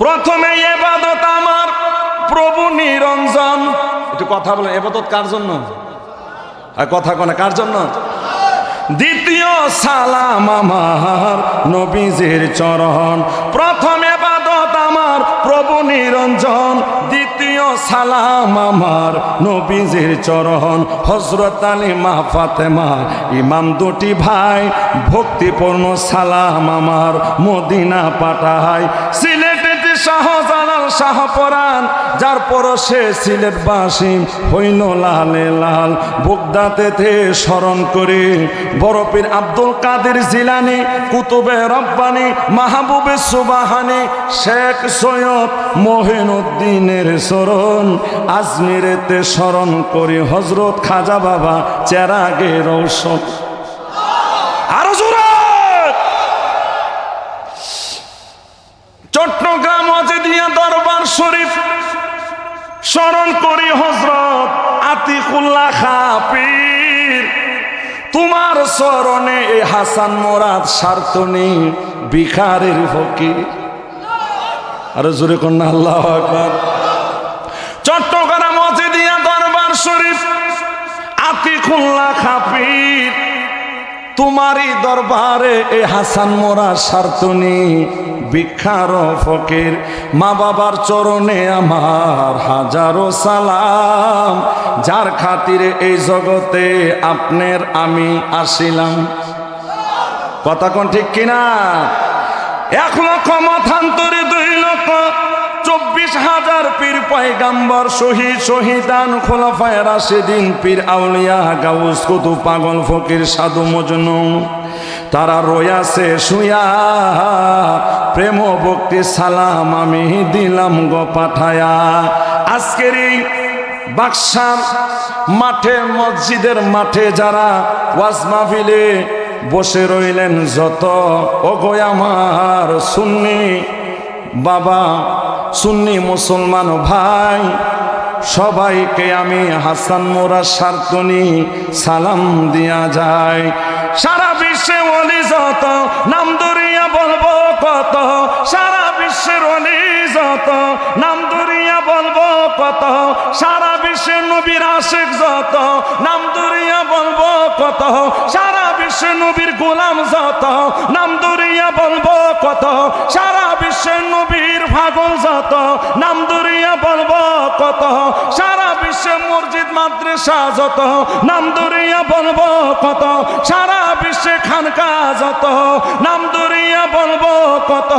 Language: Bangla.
প্রথমে ইবাদত আমার প্রভু নিরঞ্জন। একটু কথা বলে, ইবাদত কার জন্য? কথা কোনে কার জন্য? দ্বিতীয় সালাম আমার নবীজির চরণ। প্রথম ইবাদত আমার প্রভু নিরঞ্জন, দ্বিতীয় সালাম আমার নবীজির চরণ। হযরত আলী মা ফাতেমা ইমাম দুটি ভাই, ভক্তিপূর্ণ সালাম আমার মদিনা পাঠায়। সিলেটেতে শাহজালাল শাহপরাণ, যার পরশে সিলেটবাসী হইল লালে লাল। বগদাদেতে স্মরণ করে বড় পীর আব্দুল কাদের জিলানী, কুতুবে রব্বানী, মাহবুবে সুবাহানী, শেখ সৈয়দ মহিনুদ্দিনের চরণ। আজমিরেতে স্মরণ করি হযরত খাজা বাবা চেরাগে রৌশন। আরো জোরে। চট্টগ্রাম ওয়াজিদিয়া দরবার শরীফ স্মরণ করি হযরত আতিকুল্লাহ খাঁ পীর। তোমার চরণে এ হাসান মোরাদ সার্তনী বিখারের ফকির। আরো জোরে কন্যা আল্লাহু আকবার। চট্টগ্রাম ওয়াজিদিয়া দরবার শরীফ আতিকুল্লাহ খাঁ পীর, তোমারই দরবারে এ হাসান মোরাদ সার্তনী বিখ্যার ফকির। মা বাবার চরণে আমার হাজারো সালাম, যার খাতিরে এই জগতে আপনার আমি আসিলাম। কথা কোন ঠিক কিনা? 1,00,000 পীর পয়গাম্বর শহীদ শহীদান খোলাফায়ে রাশিদিন পীর আউলিয়া গাউস কুতুব পাগল ফকির সাধু মজনু, তারা রয়াছে শুয়া। প্রেম ভক্তি সালাম আমি দিলাম গো পাঠায়া। আজকের এই বাক্সার মাঠে, মসজিদের মাঠে যারা ওয়াজ মাহফিলে বসে রইলেন, যত ওগো আমার সুন্নি বাবা, সুন্নি মুসলমান ভাই, সবাইকে আমি হাসান মোরাদ সার্তনী সালাম দিয়া যায়। সারা বিশ্বে ওলি যত, নাম ধরিয়া বলবো কত। সারা বিশ্বের ওলি যত, নাম ধরিয়া বলবো কত। সারা বিশ্বের নবীর আশিক যত, নাম ধরিয়া বলবো কত। সারা বিশ্বের নবীর গোলাম যত, নাম ধরিয়া বলবো কত। সারা বিশ্বের নবীর পাগল যত, নাম ধরিয়া বলবো কত। সারা বিশ্বে মসজিদ মাদ্রাসা যত, নাম ধরিয়া বলবো কত। সারা বিশ্বে খানকা যত, নাম ধরিয়া বলবো কত।